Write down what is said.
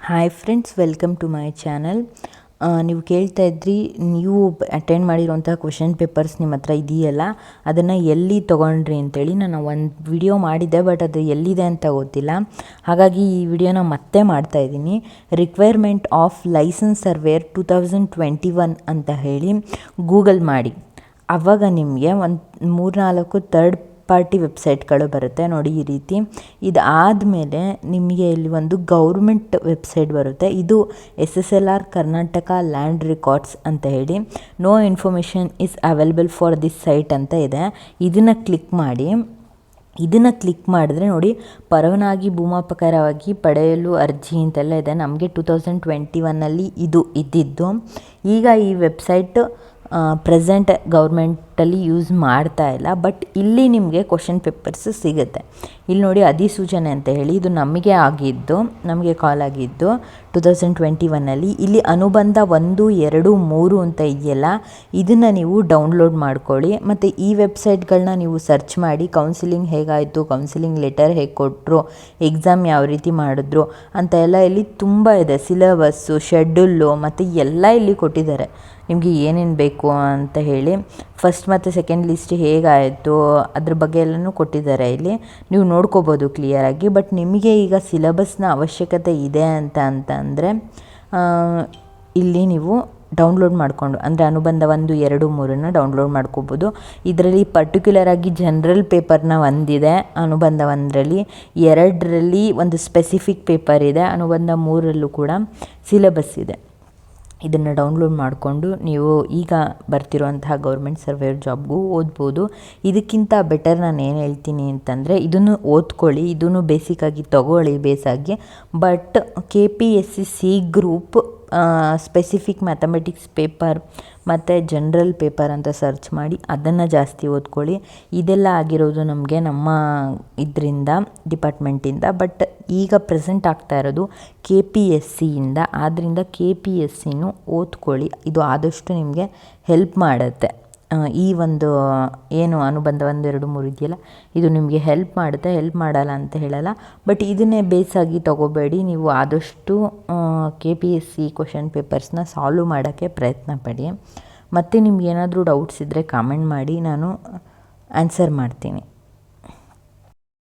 Hi friends, welcome to my channel. ನೀವು ಕೇಳ್ತಾ ಇದ್ರಿ, ನೀವು ಅಟೆಂಡ್ ಮಾಡಿರೋಂಥ ಕ್ವೆಶನ್ ಪೇಪರ್ಸ್ ನಿಮ್ಮ ಹತ್ರ ಇದೆಯಲ್ಲ, ಅದನ್ನು ಎಲ್ಲಿ ತೊಗೊಂಡ್ರಿ ಅಂತೇಳಿ. ನಾನು ಒಂದು ವಿಡಿಯೋ ಮಾಡಿದ್ದೆ, ಬಟ್ ಅದು ಎಲ್ಲಿದೆ ಅಂತ ಗೊತ್ತಿಲ್ಲ. ಹಾಗಾಗಿ ಈ ವಿಡಿಯೋನ ಮತ್ತೆ ಮಾಡ್ತಾಯಿದ್ದೀನಿ. ರಿಕ್ವೈರ್ಮೆಂಟ್ ಆಫ್ ಲೈಸೆನ್ಸ್ ಸರ್ವೇರ್ 2021 ಅಂತ ಹೇಳಿ ಗೂಗಲ್ ಮಾಡಿ. ಆವಾಗ ನಿಮಗೆ ಒಂದು 3-4 ಥರ್ಡ್ ಪಾರ್ಟಿ ವೆಬ್ಸೈಟ್ಗಳು ಬರುತ್ತೆ ನೋಡಿ, ಈ ರೀತಿ. ಇದಾದಮೇಲೆ ನಿಮಗೆ ಇಲ್ಲಿ ಒಂದು ಗೌರ್ಮೆಂಟ್ ವೆಬ್ಸೈಟ್ ಬರುತ್ತೆ. ಇದು SSLR ಕರ್ನಾಟಕ ಲ್ಯಾಂಡ್ ರೆಕಾರ್ಡ್ಸ್ ಅಂತ ಹೇಳಿ. No information is available for this site ಅಂತ ಇದೆ. ಇದನ್ನು ಕ್ಲಿಕ್ ಮಾಡಿ. ಇದನ್ನು ಕ್ಲಿಕ್ ಮಾಡಿದ್ರೆ ನೋಡಿ, ಪರವಾನಗಿ ಭೂಮಾಪಕರವಾಗಿ ಪಡೆಯಲು ಅರ್ಜಿ ಅಂತೆಲ್ಲ ಇದೆ. ನಮಗೆ 2021 ಇದು ಇದ್ದಿದ್ದು. ಈಗ ಈ ವೆಬ್ಸೈಟ್ ಪ್ರೆಸೆಂಟ್ ಗೌರ್ಮೆಂಟಲ್ಲಿ ಯೂಸ್ ಮಾಡ್ತಾ ಇಲ್ಲ, ಬಟ್ ಇಲ್ಲಿ ನಿಮಗೆ ಕ್ವೆಶನ್ ಪೇಪರ್ಸ್ ಸಿಗುತ್ತೆ. ಇಲ್ಲಿ ನೋಡಿ, ಅಧಿಸೂಚನೆ ಅಂತ ಹೇಳಿ, ಇದು ನಮಗೆ ಕಾಲ್ ಆಗಿದ್ದು 2021. ಇಲ್ಲಿ ಅನುಬಂಧ 1, 2, 3 ಅಂತ ಇದೆಯಲ್ಲ, ಇದನ್ನು ನೀವು ಡೌನ್ಲೋಡ್ ಮಾಡ್ಕೊಳ್ಳಿ. ಮತ್ತು ಈ ವೆಬ್ಸೈಟ್ಗಳನ್ನ ನೀವು ಸರ್ಚ್ ಮಾಡಿ, ಕೌನ್ಸಿಲಿಂಗ್ ಹೇಗಾಯಿತು, ಕೌನ್ಸಿಲಿಂಗ್ ಲೆಟರ್ ಹೇಗೆ ಕೊಟ್ಟರು, ಎಕ್ಸಾಮ್ ಯಾವ ರೀತಿ ಮಾಡಿದ್ರು ಅಂತ ಎಲ್ಲ ಇಲ್ಲಿ ತುಂಬ ಇದೆ. ಸಿಲೆಬಸ್ಸು, ಶೆಡ್ಯೂಲು ಮತ್ತು ಎಲ್ಲ ಇಲ್ಲಿ ಕೊಟ್ಟಿದ್ದಾರೆ, ನಿಮಗೆ ಏನೇನು ಬೇಕು ಅಂತ ಹೇಳಿ. ಫಸ್ಟ್ ಮತ್ತು ಸೆಕೆಂಡ್ ಲಿಸ್ಟ್ ಹೇಗಾಯಿತು ಅದ್ರ ಬಗ್ಗೆ ಎಲ್ಲನೂ ಕೊಟ್ಟಿದ್ದಾರೆ ಇಲ್ಲಿ, ನೀವು ನೋಡ್ಕೋಬೋದು ಕ್ಲಿಯರಾಗಿ. ಬಟ್ ನಿಮಗೆ ಈಗ ಸಿಲೆಬಸ್ನ ಅವಶ್ಯಕತೆ ಇದೆ ಅಂದರೆ ಇಲ್ಲಿ ನೀವು ಡೌನ್ಲೋಡ್ ಮಾಡಿಕೊಂಡು, ಅಂದರೆ ಅನುಬಂಧ 1, 2, 3 ಡೌನ್ಲೋಡ್ ಮಾಡ್ಕೋಬೋದು. ಇದರಲ್ಲಿ ಪರ್ಟಿಕ್ಯುಲರಾಗಿ ಜನರಲ್ ಪೇಪರ್ನ ಒಂದಿದೆ ಅನುಬಂಧ 1ರಲ್ಲಿ, 2ರಲ್ಲಿ ಒಂದು ಸ್ಪೆಸಿಫಿಕ್ ಪೇಪರ್ ಇದೆ, ಅನುಬಂಧ 3ರಲ್ಲೂ ಕೂಡ ಸಿಲೆಬಸ್ ಇದೆ. ಇದನ್ನು ಡೌನ್ಲೋಡ್ ಮಾಡಿಕೊಂಡು ನೀವು ಈಗ ಬರ್ತಿರುವಂತಹ ಗೌರ್ಮೆಂಟ್ ಸರ್ವೇಯರ್ ಜಾಬ್ಗೂ ಓದ್ಬೋದು. ಇದಕ್ಕಿಂತ ಬೆಟರ್ ನಾನು ಏನು ಹೇಳ್ತೀನಿ ಅಂತಂದರೆ, ಇದನ್ನು ಓದ್ಕೊಳ್ಳಿ, ಇದನ್ನು ಬೇಸಿಕ್ಕಾಗಿ ತೊಗೊಳ್ಳಿ ಬೇಸಾಗಿ. But KPSC group specific mathematics paper ಮತ್ತು ಜನರಲ್ ಪೇಪರ್ ಅಂತ ಸರ್ಚ್ ಮಾಡಿ ಅದನ್ನು ಜಾಸ್ತಿ ಓದ್ಕೊಳ್ಳಿ. ಇದೆಲ್ಲ ಆಗಿರೋದು ನಮಗೆ ನಮ್ಮ ಇದರಿಂದ ಡಿಪಾರ್ಟ್ಮೆಂಟಿಂದ, ಬಟ್ ಈಗ ಪ್ರೆಸೆಂಟ್ ಆಗ್ತಾ ಇರೋದು KPSCಯಿಂದ. ಆದ್ದರಿಂದ KPSCನೂ ಓದ್ಕೊಳ್ಳಿ, ಇದು ಆದಷ್ಟು ನಿಮಗೆ ಹೆಲ್ಪ್ ಮಾಡುತ್ತೆ. ಈ ಒಂದು ಏನು ಅನುಬಂಧ 1, 2, 3 ಇದೆಯಲ್ಲ, ಇದು ನಿಮಗೆ ಹೆಲ್ಪ್ ಮಾಡುತ್ತೆ, ಹೆಲ್ಪ್ ಮಾಡಲ್ಲ ಅಂತ ಹೇಳಲ್ಲ. ಬಟ್ ಇದನ್ನೇ ಬೇಸಾಗಿ ತೊಗೋಬೇಡಿ, ನೀವು ಆದಷ್ಟು KPSC ಕ್ವೆಶನ್ ಪೇಪರ್ಸ್ನ ಸಾಲ್ವ್ ಮಾಡೋಕ್ಕೆ ಪ್ರಯತ್ನ ಪಡಿ. ಮತ್ತು ನಿಮ್ಗೆ ಏನಾದರೂ ಡೌಟ್ಸ್ ಇದ್ದರೆ ಕಾಮೆಂಟ್ ಮಾಡಿ, ನಾನು ಆನ್ಸರ್ ಮಾಡ್ತೀನಿ.